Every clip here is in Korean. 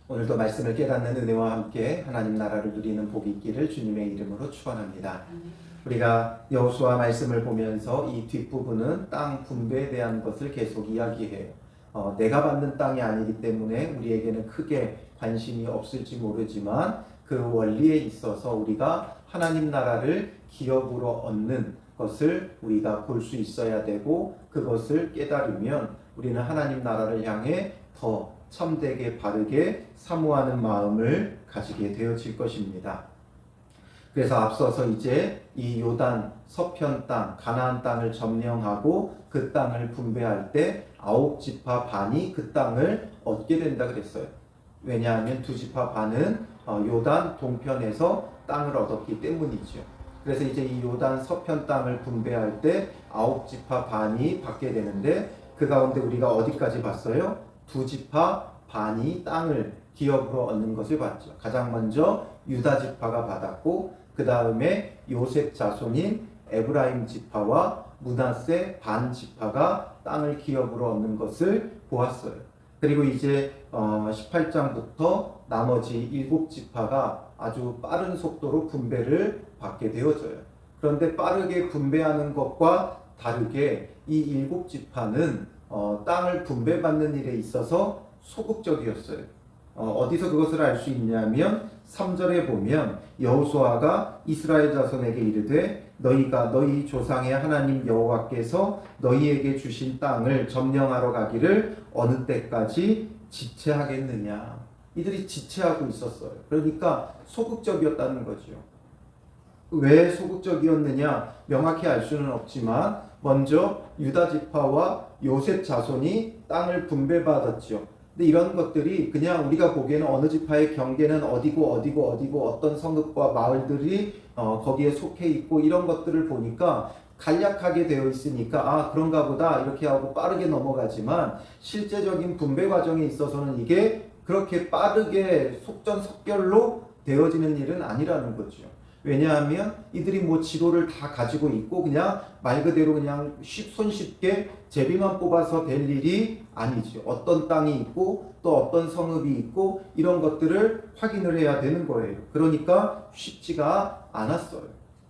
오늘도 말씀을 깨닫는 은혜와 함께 하나님 나라를 누리는 복이 있기를 주님의 이름으로 축원합니다. 우리가 여호수아 말씀을 보면서 이 뒷부분은 땅 분배에 대한 것을 계속 이야기해요. 내가 받는 땅이 아니기 때문에 우리에게는 크게 관심이 없을지 모르지만 그 원리에 있어서 우리가 하나님 나라를 기업으로 얻는 것을 우리가 볼 수 있어야 되고, 그것을 깨달으면 우리는 하나님 나라를 향해 더 참되게 바르게 사모하는 마음을 가지게 되어질 것입니다. 그래서 앞서서 이제 이 요단 서편 땅, 가나안 땅을 점령하고 그 땅을 분배할 때 9지파 반이 그 땅을 얻게 된다 그랬어요. 왜냐하면 2지파 반은 요단 동편에서 땅을 얻었기 때문이죠. 그래서 이제 이 요단 서편 땅을 분배할 때 9지파 반이 받게 되는데, 그 가운데 우리가 어디까지 봤어요? 2지파 반이 땅을 기업으로 얻는 것을 봤죠. 가장 먼저 유다 지파가 받았고, 그 다음에 요셉 자손인 에브라임 지파와 므낫세 반 지파가 땅을 기업으로 얻는 것을 보았어요. 그리고 이제 18장부터 나머지 7지파가 아주 빠른 속도로 분배를 받게 되어져요. 그런데 빠르게 분배하는 것과 다르게 이 7지파는 땅을 분배받는 일에 있어서 소극적이었어요. 어디서 그것을 알 수 있냐면 3절에 보면 여호수아가 이스라엘 자손에게 이르되 너희가 너희 조상의 하나님 여호와께서 너희에게 주신 땅을 점령하러 가기를 어느 때까지 지체하겠느냐. 이들이 지체하고 있었어요. 그러니까 소극적이었다는 거죠. 왜 소극적이었느냐 명확히 알 수는 없지만 먼저 유다 지파와 요셉 자손이 땅을 분배받았죠. 근데 이런 것들이 그냥 우리가 보기에는 어느 지파의 경계는 어디고 어떤 성읍과 마을들이 거기에 속해 있고 이런 것들을 보니까 간략하게 되어 있으니까 그런가 보다 이렇게 하고 빠르게 넘어가지만, 실제적인 분배 과정에 있어서는 이게 그렇게 빠르게 속전속결로 되어지는 일은 아니라는 거죠. 왜냐하면 이들이 뭐 지도를 다 가지고 있고 그냥 말 그대로 그냥 손쉽게 제비만 뽑아서 될 일이 아니죠. 어떤 땅이 있고 또 어떤 성읍이 있고 이런 것들을 확인을 해야 되는 거예요. 그러니까 쉽지가 않았어요.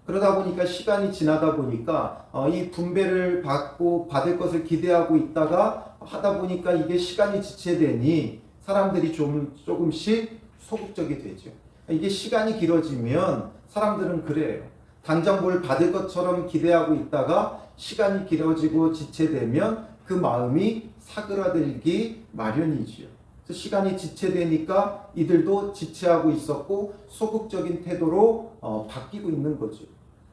그러다 보니까 시간이 지나다 보니까 이 분배를 받고 받을 것을 기대하고 있다가 하다 보니까 이게 시간이 지체되니 사람들이 조금씩 소극적이 되죠. 이게 시간이 길어지면 사람들은 그래요. 당장 뭘 받을 것처럼 기대하고 있다가 시간이 길어지고 지체되면 그 마음이 사그라들기 마련이지요. 그래서 시간이 지체되니까 이들도 지체하고 있었고 소극적인 태도로 바뀌고 있는 거죠.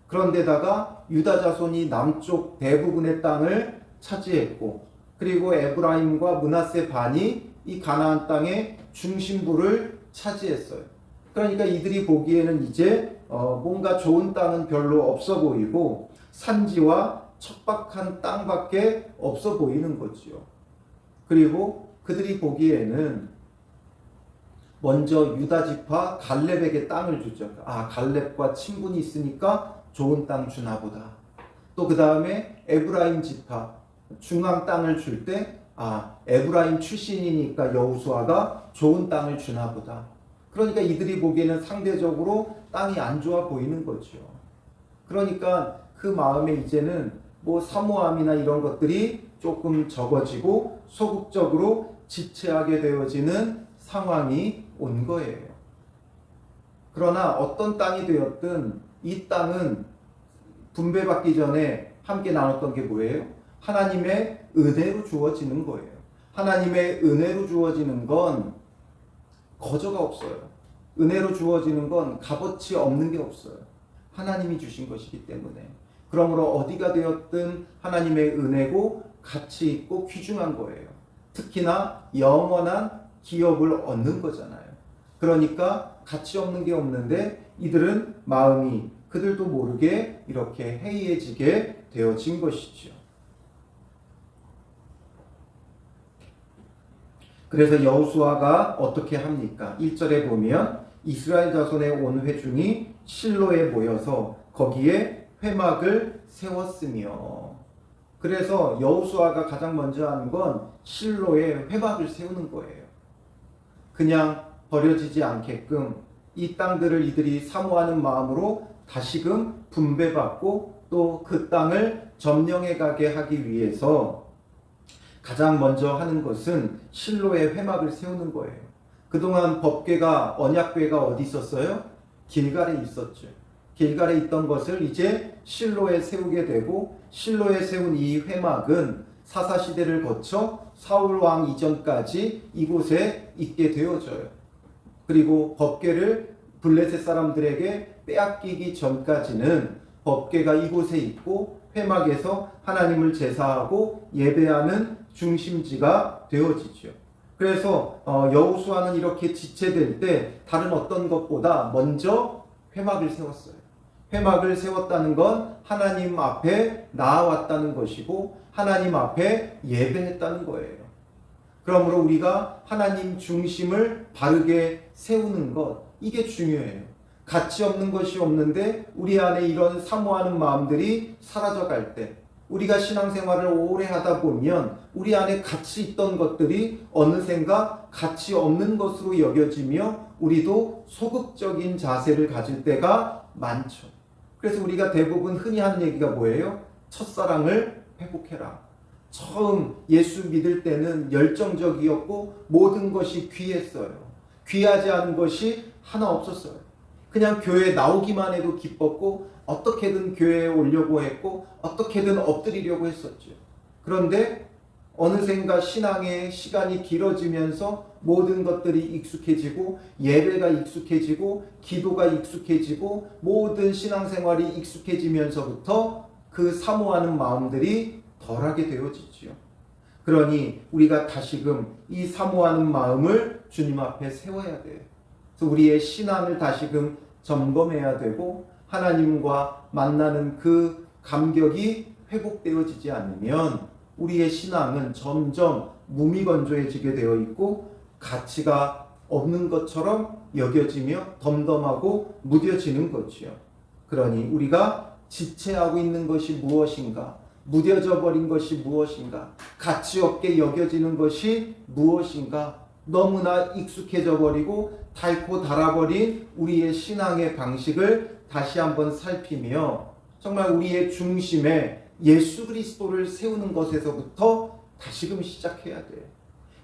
그런데다가 유다 자손이 남쪽 대부분의 땅을 차지했고, 그리고 에브라임과 므낫세 반이 이 가나안 땅의 중심부를 차지했어요. 그러니까 이들이 보기에는 이제 뭔가 좋은 땅은 별로 없어 보이고 산지와 척박한 땅밖에 없어 보이는 거지요. 그리고 그들이 보기에는 먼저 유다 지파 갈렙에게 땅을 주죠. 갈렙과 친분이 있으니까 좋은 땅 주나 보다. 또 그 다음에 에브라임 지파 중앙 땅을 줄 때 에브라임 출신이니까 여호수아가 좋은 땅을 주나 보다. 그러니까 이들이 보기에는 상대적으로 땅이 안 좋아 보이는 거죠. 그러니까 그 마음에 이제는 뭐 사모함이나 이런 것들이 조금 적어지고 소극적으로 지체하게 되어지는 상황이 온 거예요. 그러나 어떤 땅이 되었든 이 땅은 분배받기 전에 함께 나눴던 게 뭐예요? 하나님의 은혜로 주어지는 거예요. 하나님의 은혜로 주어지는 건 거저가 없어요. 은혜로 주어지는 건 값어치 없는 게 없어요. 하나님이 주신 것이기 때문에. 그러므로 어디가 되었든 하나님의 은혜고 가치 있고 귀중한 거예요. 특히나 영원한 기업을 얻는 거잖아요. 그러니까 가치 없는 게 없는데 이들은 마음이 그들도 모르게 이렇게 해이해지게 되어진 것이죠. 그래서 여호수아가 어떻게 합니까? 1절에 보면 이스라엘 자손의 온 회중이 실로에 모여서 거기에 회막을 세웠으며, 그래서 여호수아가 가장 먼저 하는 건 실로에 회막을 세우는 거예요. 그냥 버려지지 않게끔 이 땅들을 이들이 사모하는 마음으로 다시금 분배받고 또 그 땅을 점령해 가게 하기 위해서 가장 먼저 하는 것은 실로의 회막을 세우는 거예요. 그동안 법궤가 언약궤가 어디 있었어요? 길갈에 있었죠. 길갈에 있던 것을 이제 실로에 세우게 되고 실로에 세운 이 회막은 사사시대를 거쳐 사울 왕 이전까지 이곳에 있게 되어져요. 그리고 법궤를 블레셋 사람들에게 빼앗기기 전까지는 법궤가 이곳에 있고 회막에서 하나님을 제사하고 예배하는 중심지가 되어지죠. 그래서 여호수아는 이렇게 지체될 때 다른 어떤 것보다 먼저 회막을 세웠어요. 회막을 세웠다는 건 하나님 앞에 나아왔다는 것이고 하나님 앞에 예배했다는 거예요. 그러므로 우리가 하나님 중심을 바르게 세우는 것, 이게 중요해요. 가치 없는 것이 없는데 우리 안에 이런 사모하는 마음들이 사라져갈 때, 우리가 신앙생활을 오래 하다 보면 우리 안에 가치 있던 것들이 어느샌가 가치 없는 것으로 여겨지며 우리도 소극적인 자세를 가질 때가 많죠. 그래서 우리가 대부분 흔히 하는 얘기가 뭐예요? 첫사랑을 회복해라. 처음 예수 믿을 때는 열정적이었고 모든 것이 귀했어요. 귀하지 않은 것이 하나 없었어요. 그냥 교회에 나오기만 해도 기뻤고 어떻게든 교회에 오려고 했고 어떻게든 엎드리려고 했었죠. 그런데 어느샌가 신앙의 시간이 길어지면서 모든 것들이 익숙해지고 예배가 익숙해지고 기도가 익숙해지고 모든 신앙생활이 익숙해지면서부터 그 사모하는 마음들이 덜하게 되어지지요. 그러니 우리가 다시금 이 사모하는 마음을 주님 앞에 세워야 돼요. 그래서 우리의 신앙을 다시금 점검해야 되고 하나님과 만나는 그 감격이 회복되어지지 않으면 우리의 신앙은 점점 무미건조해지게 되어 있고 가치가 없는 것처럼 여겨지며 덤덤하고 무뎌지는 거지요. 그러니 우리가 지체하고 있는 것이 무엇인가? 무뎌져 버린 것이 무엇인가? 가치 없게 여겨지는 것이 무엇인가? 너무나 익숙해져 버리고 닳고 닳아버린 우리의 신앙의 방식을 다시 한번 살피며 정말 우리의 중심에 예수 그리스도를 세우는 것에서부터 다시금 시작해야 돼요.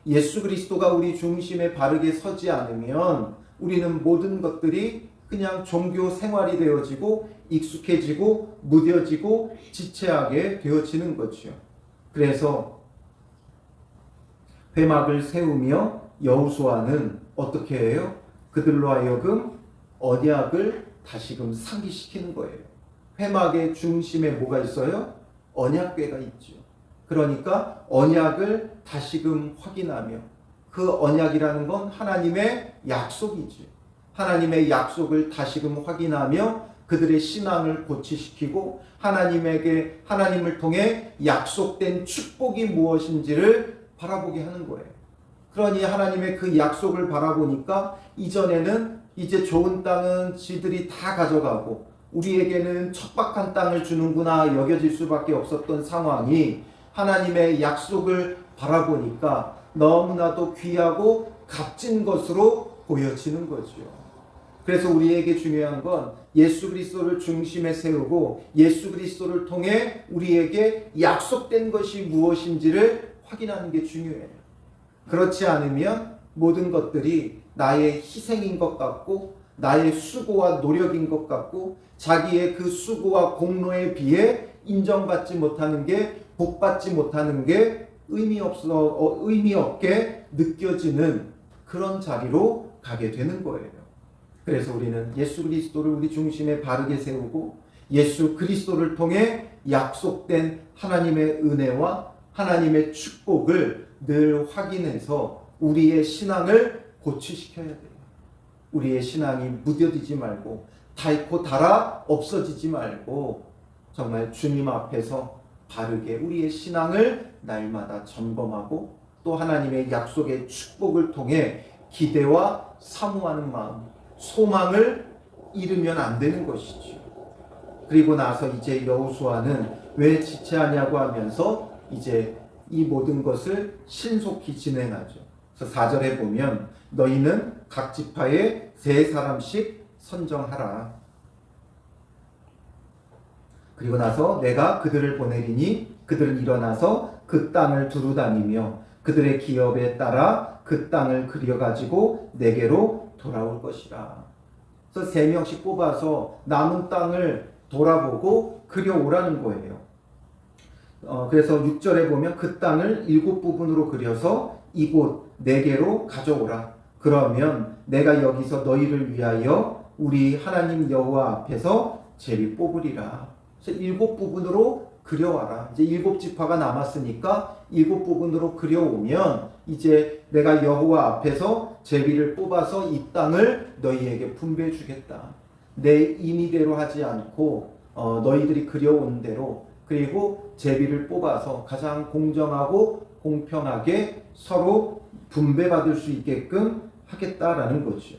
예수 그리스도가 우리 중심에 바르게 서지 않으면 우리는 모든 것들이 그냥 종교 생활이 되어지고 익숙해지고 무뎌지고 지체하게 되어지는 거죠. 그래서 회막을 세우며 여호수아는 어떻게 해요? 그들로 하여금 언약을 다시금 상기시키는 거예요. 회막의 중심에 뭐가 있어요? 언약궤가 있죠. 그러니까 언약을 다시금 확인하며 그 언약이라는 건 하나님의 약속이죠. 하나님의 약속을 다시금 확인하며 그들의 신앙을 고취시키고 하나님을 통해 약속된 축복이 무엇인지를 바라보게 하는 거예요. 그러니 하나님의 그 약속을 바라보니까 이전에는 이제 좋은 땅은 지들이 다 가져가고 우리에게는 척박한 땅을 주는구나 여겨질 수밖에 없었던 상황이 하나님의 약속을 바라보니까 너무나도 귀하고 값진 것으로 보여지는 거죠. 그래서 우리에게 중요한 건 예수 그리스도를 중심에 세우고 예수 그리스도를 통해 우리에게 약속된 것이 무엇인지를 확인하는 게 중요해요. 그렇지 않으면 모든 것들이 나의 희생인 것 같고 나의 수고와 노력인 것 같고 자기의 그 수고와 공로에 비해 인정받지 못하는 게 복받지 못하는 게 의미 없게 느껴지는 그런 자리로 가게 되는 거예요. 그래서 우리는 예수 그리스도를 우리 중심에 바르게 세우고 예수 그리스도를 통해 약속된 하나님의 은혜와 하나님의 축복을 늘 확인해서 우리의 신앙을 고취시켜야 돼요. 우리의 신앙이 무뎌지지 말고 닳고 닳아 없어지지 말고 정말 주님 앞에서 바르게 우리의 신앙을 날마다 점검하고 또 하나님의 약속의 축복을 통해 기대와 사모하는 마음, 소망을 잃으면 안 되는 것이죠. 그리고 나서 이제 여호수아는 왜 지체하냐고 하면서 이제 이 모든 것을 신속히 진행하죠. 그래서 4절에 보면 너희는 각 지파에 3사람씩 선정하라. 그리고 나서 내가 그들을 보내리니 그들은 일어나서 그 땅을 두루 다니며 그들의 기업에 따라 그 땅을 그려가지고 내게로 돌아올 것이라. 그래서 3명씩 뽑아서 남은 땅을 돌아보고 그려오라는 거예요. 그래서 6절에 보면 그 땅을 7부분으로 그려서 이곳 4개로 가져오라. 그러면 내가 여기서 너희를 위하여 우리 하나님 여호와 앞에서 제비 뽑으리라. 그래서 7부분으로 그려와라. 이제 7지파가 남았으니까 7부분으로 그려오면 이제 내가 여호와 앞에서 제비를 뽑아서 이 땅을 너희에게 분배해 주겠다. 내 임의대로 하지 않고 너희들이 그려온 대로, 그리고 제비를 뽑아서 가장 공정하고 공평하게 서로 분배받을 수 있게끔 하겠다라는 거죠.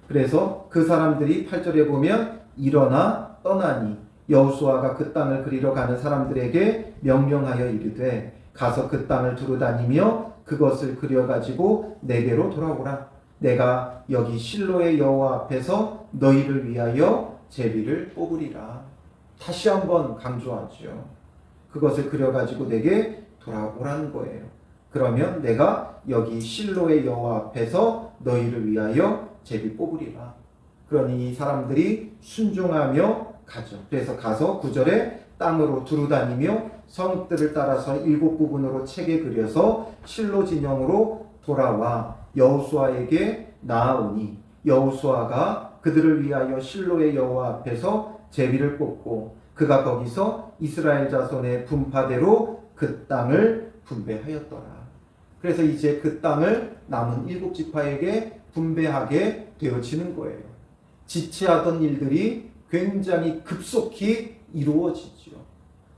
그래서 그 사람들이 8절에 보면 일어나 떠나니 여호수아가 그 땅을 그리러 가는 사람들에게 명령하여 이르되 가서 그 땅을 두루 다니며 그것을 그려가지고 내게로 돌아오라. 내가 여기 실로의 여호와 앞에서 너희를 위하여 제비를 뽑으리라. 다시 한번 강조하죠. 그것을 그려가지고 내게 돌아오라는 거예요. 그러면 내가 여기 실로의 여호와 앞에서 너희를 위하여 제비 뽑으리라. 그러니 이 사람들이 순종하며 가죠. 그래서 가서 9절에 땅으로 두루 다니며 성읍들을 따라서 7부분으로 책에 그려서 실로 진영으로 돌아와 여호수아에게 나아오니 여호수아가 그들을 위하여 실로의 여호와 앞에서 제비를 뽑고 그가 거기서 이스라엘 자손의 분파대로 그 땅을 분배하였더라. 그래서 이제 그 땅을 남은 7지파에게 분배하게 되어지는 거예요. 지체하던 일들이 굉장히 급속히 이루어지죠.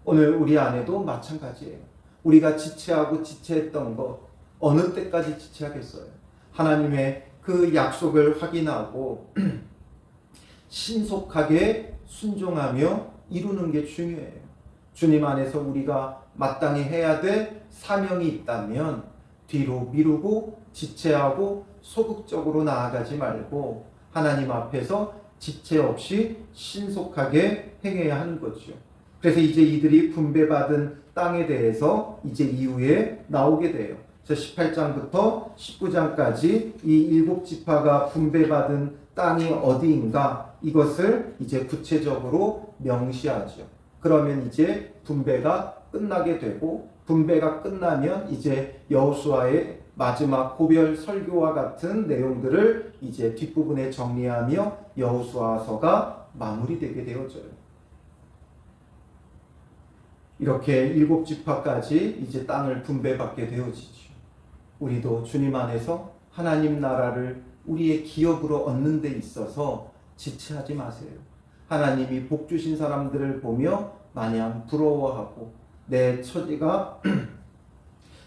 오늘 우리 안에도 마찬가지예요. 우리가 지체하고 지체했던 것 어느 때까지 지체하겠어요? 하나님의 그 약속을 확인하고 신속하게 순종하며 이루는 게 중요해요. 주님 안에서 우리가 마땅히 해야 될 사명이 있다면 뒤로 미루고 지체하고 소극적으로 나아가지 말고 하나님 앞에서 지체 없이 신속하게 행해야 하는 거죠. 그래서 이제 이들이 분배받은 땅에 대해서 이제 이후에 나오게 돼요. 18장부터 19장까지 이 7지파가 분배받은 땅이 어디인가 이것을 이제 구체적으로 명시하죠. 그러면 이제 분배가 끝나게 되고 분배가 끝나면 이제 여호수아의 마지막 고별 설교와 같은 내용들을 이제 뒷부분에 정리하며 여호수아서가 마무리되게 되어져요. 이렇게 7지파까지 이제 땅을 분배받게 되어지죠. 우리도 주님 안에서 하나님 나라를 우리의 기업으로 얻는 데 있어서 지체하지 마세요. 하나님이 복 주신 사람들을 보며 마냥 부러워하고 내 처지가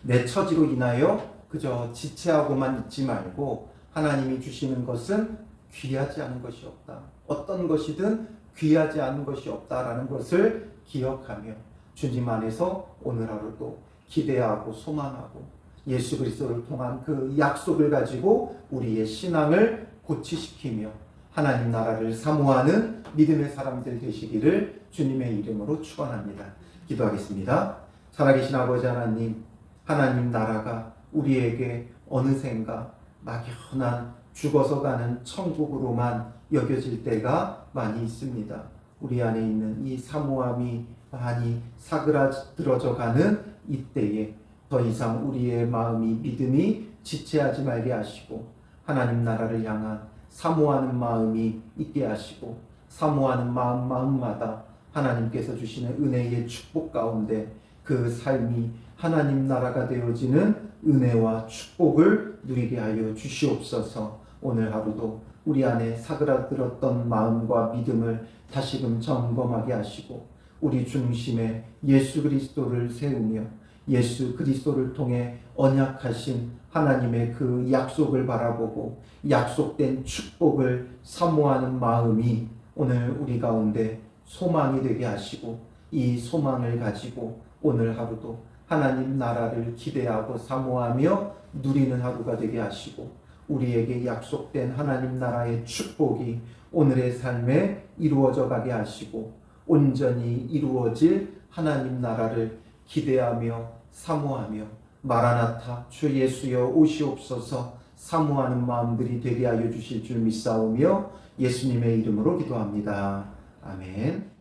내 처지로 인하여 그저 지체하고만 있지 말고 하나님이 주시는 것은 귀하지 않은 것이 없다. 어떤 것이든 귀하지 않은 것이 없다라는 것을 기억하며 주님 안에서 오늘 하루도 기대하고 소망하고 예수 그리스도를 통한 그 약속을 가지고 우리의 신앙을 고취시키며 하나님 나라를 사모하는 믿음의 사람들 되시기를 주님의 이름으로 축원합니다. 기도하겠습니다. 살아계신 아버지 하나님, 하나님 나라가 우리에게 어느샌가 막연한 죽어서 가는 천국으로만 여겨질 때가 많이 있습니다. 우리 안에 있는 이 사모함이 많이 사그라들어져 가는 이때에 더 이상 우리의 마음이 믿음이 지체하지 말게 하시고 하나님 나라를 향한 사모하는 마음이 있게 하시고 사모하는 마음마다 하나님께서 주시는 은혜의 축복 가운데 그 삶이 하나님 나라가 되어지는 은혜와 축복을 누리게 하여 주시옵소서. 오늘 하루도 우리 안에 사그라들었던 마음과 믿음을 다시금 점검하게 하시고 우리 중심에 예수 그리스도를 세우며 예수 그리스도를 통해 언약하신 하나님의 그 약속을 바라보고 약속된 축복을 사모하는 마음이 오늘 우리 가운데 소망이 되게 하시고 이 소망을 가지고 오늘 하루도 하나님 나라를 기대하고 사모하며 누리는 하루가 되게 하시고 우리에게 약속된 하나님 나라의 축복이 오늘의 삶에 이루어져 가게 하시고 온전히 이루어질 하나님 나라를 기대하며 사모하며 마라나타 주 예수여 오시옵소서 사모하는 마음들이 되게 하여 주실 줄 믿사오며 예수님의 이름으로 기도합니다. 아멘.